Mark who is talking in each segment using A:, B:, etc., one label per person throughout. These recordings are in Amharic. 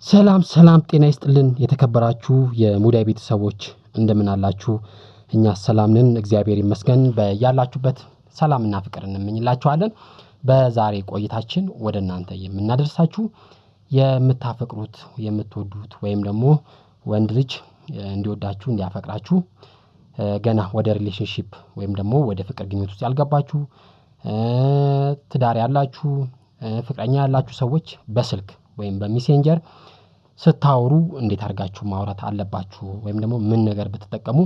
A: ሰላም ጤና ይስጥልን የተከበራችሁ የሙዳይ ቤተሰቦች እንደምን አላችሁ? እኛ ሰላም ነን እግዚአብሔር ይመስገን። በያላችሁበት ሰላምና ፍቅር እንመኝላችኋለን። በዛሬ ቆይታችን ወደ እናንተ የምናደርሳችሁ የምታፈቅሩት የምትወዱት ወይም ደግሞ ወንድ ልጅ እንዲወዳችሁ እንዲያፈቅራችሁ ገና ወደ ሪሌሽንሺፕ ወይም ደግሞ ወደ ፍቅር ግንኙነት ውስጥ ያልገባችሁ ትዳር ያላችሁ ፍቅረኛ ያላችሁ ሰዎች በስልክ ወይም በሜሴንጀር ስታወሩ እንዴት አድርጋችሁ ማውራት አለባችሁ ወይም ደግሞ ምን ነገር ብትጠቀሙ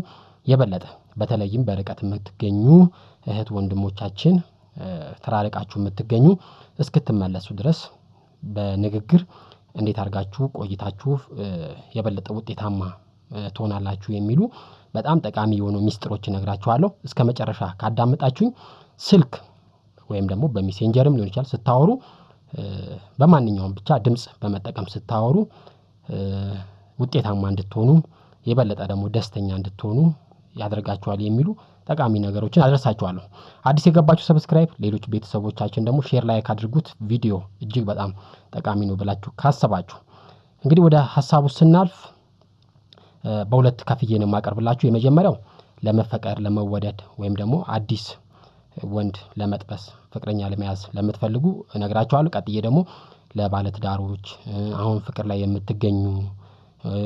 A: የበለጠ በተለይም በርቀት የምትገኙ እህት ወንድሞቻችን ተራርቃችሁ የምትገኙ እስክትመለሱ ድረስ በንግግር እንዴት አድርጋችሁ ቆይታችሁ የበለጠ ውጤታማ ትሆናላችሁ የሚሉ በጣም ጠቃሚ የሆኑ ሚስጥሮች እነግራችኋለሁ። እስከመጨረሻ ካዳመጣችሁኝ ስልክ ወይም ደግሞ በሜሴንጀርም ሊሆን ይችላል ስታወሩ በማንኛውም ብቻ ድምጽ በመጠቀም ስታወሩ ውጤታማ እንድትሆኑ የበለጠ ደግሞ ደስተኛ እንድትሆኑ ያደርጋችኋል የሚሉ ጠቃሚ ነገሮችን አደርሳችኋለሁ። አዲስ የገባችሁ ሰብስክራይብ፣ ሌሎች ቤተሰቦቻችን ደግሞ ሼር ላይክ አድርጉት። ቪዲዮ እጅግ በጣም ጠቃሚ ነው ብላችሁ ካሰባችሁ እንግዲህ ወደ ሐሳቡ ስናልፍ በሁለት ከፍዬ ነው የማቀርብላችሁ። የመጀመሪያው ለመፈቀር ለመወደድ ወይም ደግሞ አዲስ ወንድ ለመጥበስ ፍቅረኛ ለመያዝ ለምትፈልጉ እነግራችኋለሁ። ቀጥዬ ደግሞ ለባለትዳሮች አሁን ፍቅር ላይ የምትገኙ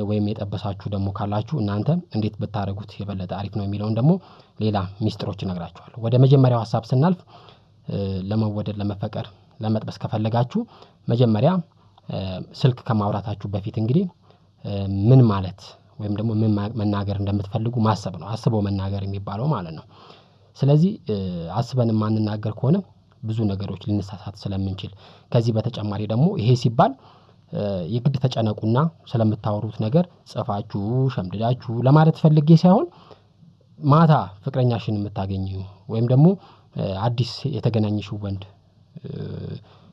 A: ወይም የጠበሳችሁ ደግሞ ካላችሁ እናንተ እንዴት ብታረጉት የበለጠ አሪፍ ነው የሚለውን ደግሞ ሌላ ሚስጥሮች እነግራችኋለሁ። ወደ መጀመሪያው ሐሳብ ስናልፍ ለመወደድ ለመፈቀር ለመጥበስ ከፈለጋችሁ መጀመሪያ ስልክ ከማውራታችሁ በፊት እንግዲህ ምን ማለት ወይም ደግሞ ምን መናገር እንደምትፈልጉ ማሰብ ነው። አስቦ መናገር የሚባለው ማለት ነው። ስለዚህ አስበን ማንናገር ከሆነ ብዙ ነገሮች ልንሳሳት ስለምንችል ከዚህ በተጨማሪ ደግሞ ይሄ ሲባል የግድ ተጨነቁና ስለምታወሩት ነገር ጽፋችሁ ሸምድዳችሁ ለማለት ፈልጌ ሳይሆን ማታ ፍቅረኛሽን የምታገኙ ወይም ደግሞ አዲስ የተገናኘሽው ወንድ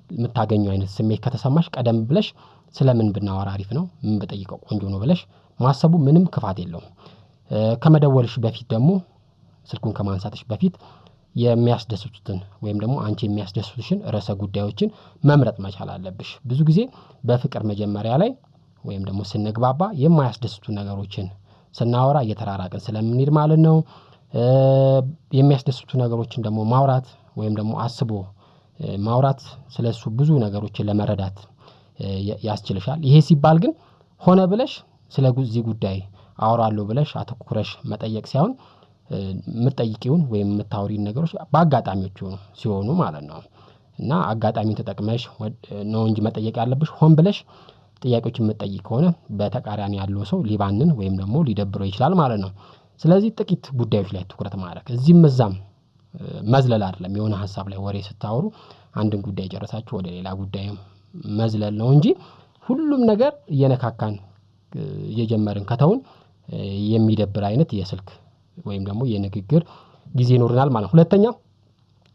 A: የምታገኙ አይነት ስሜት ከተሰማሽ ቀደም ብለሽ ስለምን ብናወራ አሪፍ ነው ምን በጠይቀው ቆንጆ ነው ብለሽ ማሰቡ ምንም ክፋት የለውም። ከመደወልሽ በፊት ደግሞ ስልኩን ከማንሳትሽ በፊት የሚያስደስቱትን ወይም ደግሞ አንቺ የሚያስደስቱሽን ርዕሰ ጉዳዮችን መምረጥ መቻል አለብሽ። ብዙ ጊዜ በፍቅር መጀመሪያ ላይ ወይም ደግሞ ስንግባባ የማያስደስቱ ነገሮችን ስናወራ እየተራራቅን ስለምንሄድ ማለት ነው። የሚያስደስቱ ነገሮችን ደግሞ ማውራት ወይም ደግሞ አስቦ ማውራት ስለሱ ብዙ ነገሮችን ለመረዳት ያስችልሻል። ይሄ ሲባል ግን ሆነ ብለሽ ስለዚህ ጉዳይ አወራለሁ ብለሽ አተኩረሽ መጠየቅ ሳይሆን የምትጠይቂውን ወይም የምታወሪን ነገሮች በአጋጣሚዎች ሲሆኑ ማለት ነው። እና አጋጣሚውን ተጠቅመሽ ነው እንጂ መጠየቅ ያለብሽ ሆን ብለሽ ጥያቄዎችን የምትጠይቅ ከሆነ በተቃራኒ ያለው ሰው ሊባንን ወይም ደግሞ ሊደብረው ይችላል ማለት ነው። ስለዚህ ጥቂት ጉዳዮች ላይ ትኩረት ማድረግ እዚህም እዛም መዝለል አይደለም። የሆነ ሐሳብ ላይ ወሬ ስታወሩ አንድን ጉዳይ ጨርሳችሁ ወደ ሌላ ጉዳይ መዝለል ነው እንጂ ሁሉም ነገር እየነካካን እየጀመርን ከተውን የሚደብር አይነት የስልክ ወይም ደግሞ የንግግር ጊዜ ይኖርናል ማለት ነው። ሁለተኛ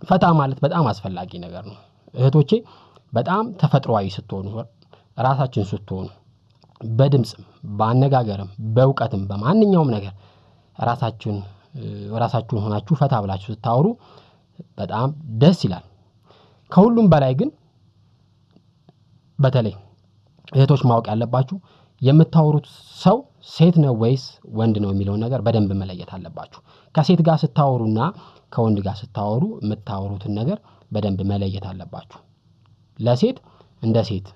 A: ፈታ ማለት በጣም አስፈላጊ ነገር ነው። እህቶቼ በጣም ተፈጥሯዊ ስትሆኑ ራሳችን ስትሆኑ በድምጽም በአነጋገርም በእውቀትም በማንኛውም ነገር ራሳችሁን ሆናችሁ ፈታ ብላችሁ ስታወሩ በጣም ደስ ይላል። ከሁሉም በላይ ግን በተለይ እህቶች ማወቅ ያለባችሁ የምታወሩት ሰው ሴት ነው ወይስ ወንድ ነው የሚለውን ነገር በደንብ መለየት አለባችሁ። ከሴት ጋር ስታወሩና ከወንድ ጋር ስታወሩ የምታወሩትን ነገር በደንብ መለየት አለባችሁ። ለሴት እንደ ሴት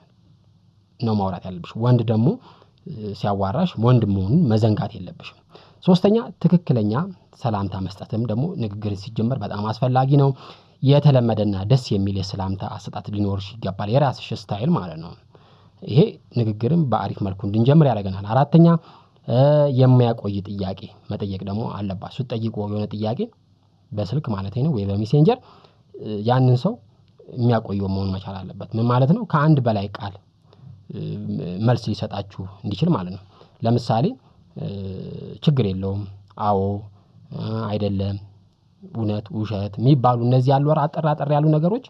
A: ነው ማውራት ያለብሽ። ወንድ ደግሞ ሲያዋራሽ ወንድ መሆኑን መዘንጋት የለብሽም። ሶስተኛ ትክክለኛ ሰላምታ መስጠትም ደግሞ ንግግር ሲጀመር በጣም አስፈላጊ ነው። የተለመደና ደስ የሚል የሰላምታ አሰጣጥ ሊኖርሽ ይገባል። የራስሽ ስታይል ማለት ነው። ይሄ ንግግርም በአሪፍ መልኩ እንድንጀምር ያደርገናል። አራተኛ የሚያቆይ ጥያቄ መጠየቅ ደግሞ አለባችሁ። ስትጠይቁ የሆነ ጥያቄ በስልክ ማለት ነው ወይ በሜሴንጀር ያንን ሰው የሚያቆየው መሆን መቻል አለበት። ምን ማለት ነው? ከአንድ በላይ ቃል መልስ ሊሰጣችሁ እንዲችል ማለት ነው። ለምሳሌ ችግር የለውም፣ አዎ፣ አይደለም፣ እውነት፣ ውሸት የሚባሉ እነዚህ ያሉ አጠር ያሉ ነገሮች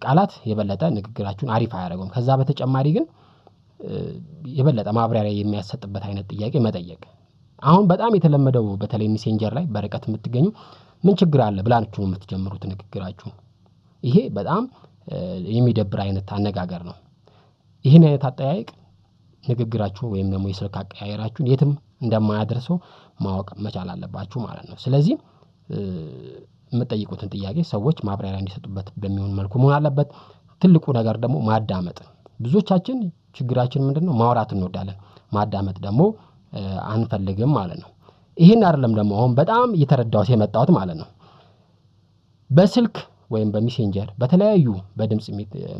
A: ቃላት የበለጠ ንግግራችሁን አሪፍ አያደርጉም። ከዛ በተጨማሪ ግን የበለጠ ማብራሪያ የሚያሰጥበት አይነት ጥያቄ መጠየቅ። አሁን በጣም የተለመደው በተለይ ሜሴንጀር ላይ በርቀት የምትገኙ ምን ችግር አለ ብላችሁ የምትጀምሩት ንግግራችሁ ይሄ በጣም የሚደብር አይነት አነጋገር ነው። ይሄን አይነት አጠያየቅ ንግግራችሁ ወይም ደግሞ የስልክ አቀያየራችሁን የትም እንደማያደርሰው ማወቅ መቻል አለባችሁ ማለት ነው። ስለዚህ የምትጠይቁትን ጥያቄ ሰዎች ማብራሪያ እንዲሰጡበት በሚሆን መልኩ መሆን አለበት። ትልቁ ነገር ደግሞ ማዳመጥ። ብዙዎቻችን ችግራችን ምንድነው? ማውራት እንወዳለን፣ ማዳመጥ ደግሞ አንፈልግም ማለት ነው። ይሄን አይደለም ደግሞ አሁን በጣም እየተረዳሁት የመጣሁት ማለት ነው። በስልክ ወይም በሜሴንጀር በተለያዩ በድምጽ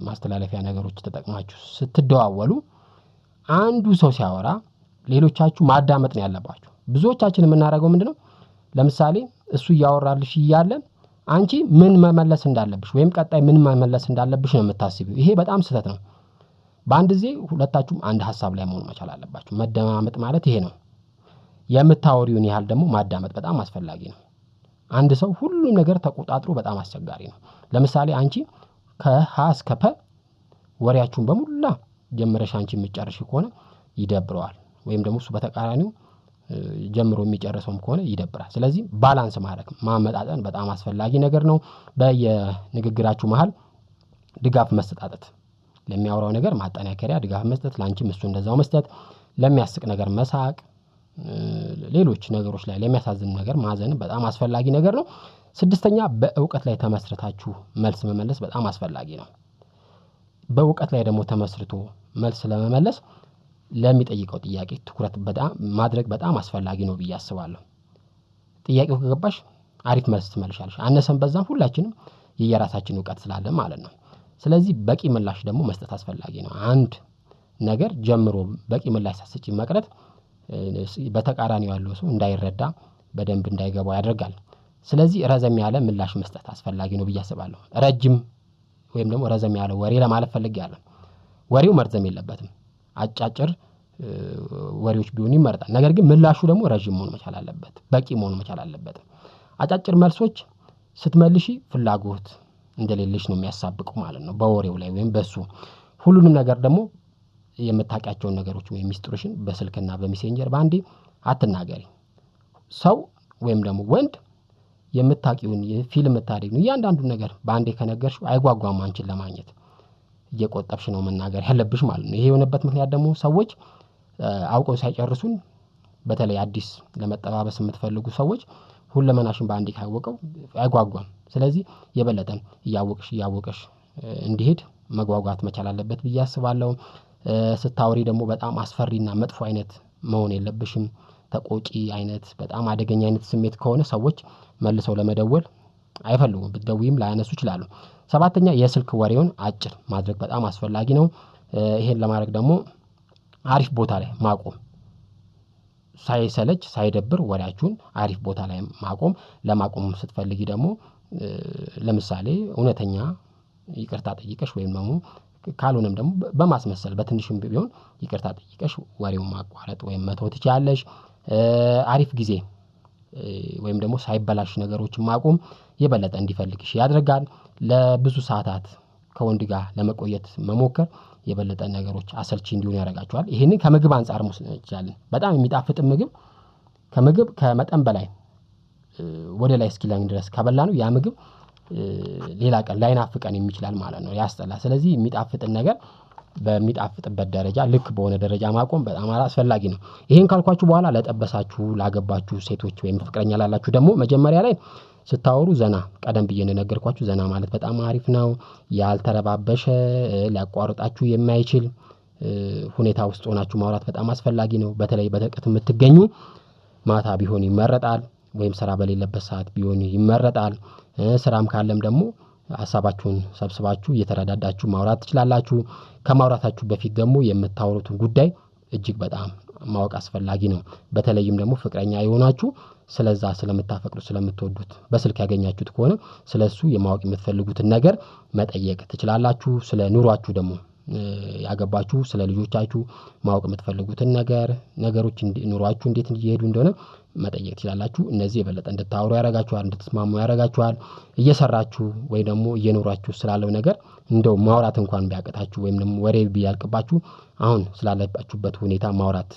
A: ማስተላለፊያ ነገሮች ተጠቅማችሁ ስትደዋወሉ አንዱ ሰው ሲያወራ ሌሎቻችሁ ማዳመጥ ነው ያለባችሁ። ብዙዎቻችን የምናደርገው ምንድነው? ለምሳሌ እሱ ያወራልሽ እያለ አንቺ ምን መመለስ እንዳለብሽ ወይም ቀጣይ ምን መመለስ እንዳለብሽ ነው የምታስቢው። ይሄ በጣም ስህተት ነው። በአንድ ጊዜ ሁለታችሁም አንድ ሐሳብ ላይ መሆን መቻል አለባችሁ። መደማመጥ ማለት ይሄ ነው። የምታወሪውን ያህል ደግሞ ማዳመጥ በጣም አስፈላጊ ነው። አንድ ሰው ሁሉም ነገር ተቆጣጥሮ በጣም አስቸጋሪ ነው። ለምሳሌ አንቺ ከሀ እስከ ፐ ወሬያችሁን በሙላ ጀምረሽ አንቺ የምትጨርሺ ከሆነ ይደብረዋል። ወይም ደግሞ እሱ በተቃራኒው ጀምሮ የሚጨርሰውም ከሆነ ይደብራል። ስለዚህ ባላንስ ማድረግ ማመጣጠን በጣም አስፈላጊ ነገር ነው። በየንግግራችሁ መሃል ድጋፍ መስጠት፣ ለሚያወራው ነገር ማጠናከሪያ ድጋፍ መስጠት፣ ላንቺም እሱ እንደዛው መስጠት፣ ለሚያስቅ ነገር መሳቅ፣ ሌሎች ነገሮች ላይ ለሚያሳዝን ነገር ማዘን በጣም አስፈላጊ ነገር ነው። ስድስተኛ በእውቀት ላይ ተመስርታችሁ መልስ መመለስ በጣም አስፈላጊ ነው። በእውቀት ላይ ደግሞ ተመስርቶ መልስ ለመመለስ ለሚጠይቀው ጥያቄ ትኩረት በጣም ማድረግ በጣም አስፈላጊ ነው ብዬ አስባለሁ። ጥያቄው ከገባሽ አሪፍ መልስ ትመልሻለሽ። አነሰም በዛም ሁላችንም የየራሳችን እውቀት ስላለ ማለት ነው። ስለዚህ በቂ ምላሽ ደግሞ መስጠት አስፈላጊ ነው። አንድ ነገር ጀምሮ በቂ ምላሽ ሳትሰጪ መቅረት በተቃራኒው ያለው ሰው እንዳይረዳ በደንብ እንዳይገባው ያደርጋል። ስለዚህ ረዘም ያለ ምላሽ መስጠት አስፈላጊ ነው ብዬ አስባለሁ። ረጅም ወይም ደግሞ ረዘም ያለ ወሬ ለማለት ፈልጌያለሁ። ወሬው መርዘም የለበትም። አጫጭር ወሬዎች ቢሆኑ ይመረጣል። ነገር ግን ምላሹ ደግሞ ረጅም መሆን መቻል አለበት፣ በቂ መሆን መቻል አለበት። አጫጭር መልሶች ስትመልሺ ፍላጎት እንደሌለሽ ነው የሚያሳብቀው ማለት ነው በወሬው ላይ ወይም በሱ። ሁሉንም ነገር ደግሞ የምታውቂያቸውን ነገሮች ወይም ሚስጥሮችን በስልክና በሜሴንጀር ባንዴ አትናገሪ። ሰው ወይም ደግሞ ወንድ የምታውቂውን የፊልም ታሪክ ነው እያንዳንዱ ነገር ባንዴ ከነገርሽው አይጓጓም አንቺን ለማግኘት። እየቆጠብሽ ነው መናገር ያለብሽ ማለት ነው። ይሄ የሆነበት ምክንያት ደግሞ ሰዎች አውቀው ሳይጨርሱን በተለይ አዲስ ለመጠባበስ የምትፈልጉ ሰዎች ሁለመናሽን ባንዴ ካወቀው አይጓጓም። ስለዚህ የበለጠ እያወቀሽ እንዲሄድ መጓጓት መቻል አለበት ብዬ አስባለሁ። ስታወሪ ደግሞ በጣም አስፈሪና መጥፎ አይነት መሆን የለብሽም። ተቆጪ አይነት በጣም አደገኛ አይነት ስሜት ከሆነ ሰዎች መልሰው ለመደወል አይፈልጉም። ብትደውይም ላያነሱ ይችላሉ። ሰባተኛ የስልክ ወሬውን አጭር ማድረግ በጣም አስፈላጊ ነው። ይሄን ለማድረግ ደግሞ አሪፍ ቦታ ላይ ማቆም፣ ሳይሰለች ሳይደብር ወሬያችሁን አሪፍ ቦታ ላይ ማቆም። ለማቆም ስትፈልጊ ደግሞ ለምሳሌ እውነተኛ ይቅርታ ጠይቀሽ ወይም ደግሞ ካልሆነም ደግሞ በማስመሰል በትንሽም ቢሆን ይቅርታ ጠይቀሽ ወሬውን ማቋረጥ ወይም መተው ትችያለሽ። አሪፍ ጊዜ ወይም ደግሞ ሳይበላሽ ነገሮችን ማቆም የበለጠ እንዲፈልግሽ ያደርጋል። ለብዙ ሰዓታት ከወንድ ጋር ለመቆየት መሞከር የበለጠ ነገሮች አሰልቺ እንዲሆኑ ያደርጋቸዋል። ይሄንን ከምግብ አንፃር መውሰድ እንችላለን። በጣም የሚጣፍጥ ምግብ ከመጠን በላይ ወደ ላይ እስኪለኝ ድረስ ከበላነው ያ ምግብ ሌላ ቀን ላይናፍቀን የሚችላል ማለት ነው፣ ያስጠላል። ስለዚህ የሚጣፍጥን ነገር በሚጣፍጥበት ደረጃ ልክ በሆነ ደረጃ ማቆም በጣም አስፈላጊ ነው። ይሄን ካልኳችሁ በኋላ ለጠበሳችሁ ላገባችሁ ሴቶች ወይም ፍቅረኛ ላላችሁ ደግሞ መጀመሪያ ላይ ስታወሩ ዘና፣ ቀደም ብዬ እንደነገርኳችሁ ዘና ማለት በጣም አሪፍ ነው። ያልተረባበሸ ሊያቋርጣችሁ የማይችል ሁኔታ ውስጥ ሆናችሁ ማውራት በጣም አስፈላጊ ነው። በተለይ በርቀት የምትገኙ ማታ ቢሆን ይመረጣል፣ ወይም ስራ በሌለበት ሰዓት ቢሆን ይመረጣል። ስራም ካለም ደግሞ ሐሳባችሁን ሰብስባችሁ እየተረዳዳችሁ ማውራት ትችላላችሁ። ከማውራታችሁ በፊት ደግሞ የምታወሩትን ጉዳይ እጅግ በጣም ማወቅ አስፈላጊ ነው። በተለይም ደግሞ ፍቅረኛ የሆናችሁ ስለዛ ስለምታፈቅሩ ስለምትወዱት በስልክ ያገኛችሁት ከሆነ ስለሱ የማወቅ የምትፈልጉትን ነገር መጠየቅ ትችላላችሁ። ስለ ኑሯችሁ ደግሞ ያገባችሁ ስለ ልጆቻችሁ ማወቅ የምትፈልጉትን ነገሮች ኑሯችሁ እንዴት እየሄዱ እንደሆነ መጠየቅ ትችላላችሁ። እነዚህ የበለጠ እንድታወሩ ያደርጋችኋል፣ እንድትስማሙ ያደርጋችኋል። እየሰራችሁ ወይ ደግሞ እየኖራችሁ ስላለው ነገር እንደው ማውራት እንኳን ቢያቅታችሁ ወይም ደግሞ ወሬ ቢያልቅባችሁ አሁን ስላለባችሁበት ሁኔታ ማውራት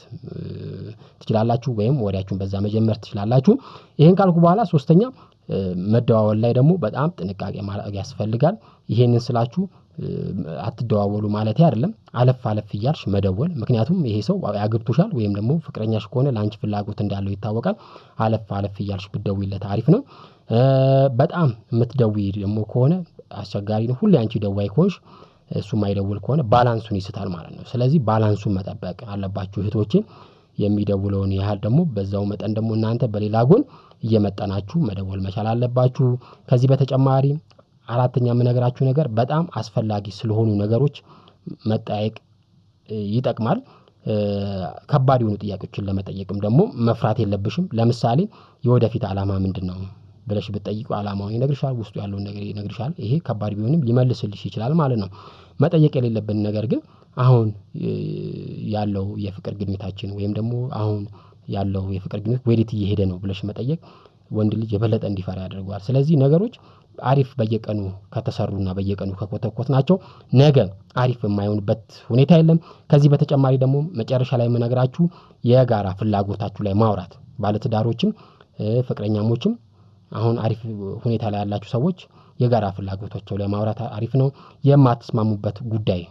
A: ትችላላችሁ፣ ወይም ወሬያችሁን በዛ መጀመር ትችላላችሁ። ይሄን ካልኩ በኋላ ሶስተኛ መደዋወል ላይ ደግሞ በጣም ጥንቃቄ ማድረግ ያስፈልጋል። ይሄንን ስላችሁ አትደዋወሉ ማለት አይደለም። አለፍ ይያልሽ መደወል ምክንያቱም ይሄ ሰው ያግብቶሻል ወይም ደግሞ ፍቅረኛሽ ከሆነ ላንቺ ፍላጎት እንዳለው ይታወቃል። አለፍ ይያልሽ ብትደውይለት አሪፍ ነው። በጣም የምትደውይ ደግሞ ከሆነ አስቸጋሪ ነው። ሁሌ አንቺ ደዋይ ከሆንሽ እሱ ማይደውል ከሆነ ባላንሱን ይስታል ማለት ነው። ስለዚህ ባላንሱን መጠበቅ አለባችሁ እህቶቼ። የሚደውለውን ያህል ደግሞ በዛው መጠን ደግሞ እናንተ በሌላ ጎን እየመጠናችሁ መደወል መቻል አለባችሁ። ከዚህ በተጨማሪ አራተኛ የምነግራችሁ ነገር በጣም አስፈላጊ ስለሆኑ ነገሮች መጠያየቅ ይጠቅማል። ከባድ የሆኑ ጥያቄዎችን ለመጠየቅም ደግሞ መፍራት የለብሽም። ለምሳሌ የወደፊት ዓላማ ምንድነው ብለሽ ብትጠይቂው ዓላማው ይነግርሻል፣ ውስጡ ያለውን ነገር ይነግርሻል። ይሄ ከባድ ቢሆንም ሊመልስልሽ ይችላል ማለት ነው። መጠየቅ የሌለብን ነገር ግን አሁን ያለው የፍቅር ግንኙነታችን ወይም ደግሞ አሁን ያለው የፍቅር ግንኙነት ወዴት እየሄደ ነው ብለሽ መጠየቅ ወንድ ልጅ የበለጠ እንዲፈራ ያደርገዋል። ስለዚህ ነገሮች አሪፍ በየቀኑ ከተሰሩና በየቀኑ ከኮተኮትናቸው ነገ አሪፍ የማይሆንበት ሁኔታ የለም። ከዚህ በተጨማሪ ደግሞ መጨረሻ ላይ የምነግራችሁ የጋራ ፍላጎታችሁ ላይ ማውራት ባለትዳሮችም ፍቅረኛሞችም አሁን አሪፍ ሁኔታ ላይ ያላችሁ ሰዎች የጋራ ፍላጎታቸው ላይ ማውራት አሪፍ ነው። የማትስማሙበት ጉዳይ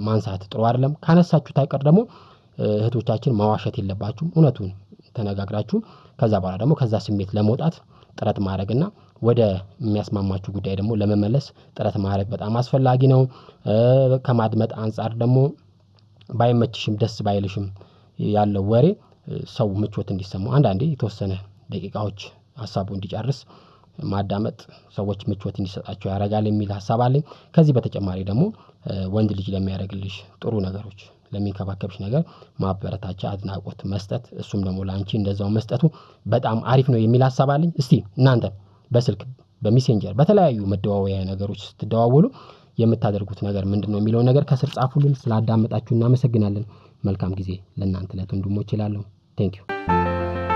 A: ማንሳት ጥሩ አይደለም። ካነሳችሁ ታይቀር ደግሞ እህቶቻችን ማዋሸት የለባችሁም። እውነቱን ተነጋግራችሁ ከዛ በኋላ ደግሞ ከዛ ስሜት ለመውጣት ጥረት ማድረግና ወደ የሚያስማማችሁ ጉዳይ ደግሞ ለመመለስ ጥረት ማድረግ በጣም አስፈላጊ ነው። ከማድመጥ አንፃር ደግሞ ባይመችሽም ደስ ባይልሽም ያለው ወሬ ሰው ምቾት እንዲሰማው አንዳንዴ የተወሰነ ደቂቃዎች ሐሳቡ እንዲጨርስ ማዳመጥ ሰዎች ምቾት እንዲሰጣቸው ያደርጋል የሚል ሐሳብ አለኝ። ከዚህ በተጨማሪ ደግሞ ወንድ ልጅ ለሚያደርግልሽ ጥሩ ነገሮች ለሚንከባከብሽ ነገር ማበረታቻ አድናቆት መስጠት እሱም ደግሞ ላንቺ እንደዛው መስጠቱ በጣም አሪፍ ነው የሚል ሐሳብ አለኝ። እስቲ እናንተ በስልክ በሜሴንጀር በተለያዩ መደዋወያ ነገሮች ስትደዋወሉ የምታደርጉት ነገር ምንድነው የሚለው ነገር ከስር ጻፉልን። ስላዳመጣችሁ እናመሰግናለን። መልካም ጊዜ ለእናንተ ለወንድሞች ይላልው። ቴንክ ዩ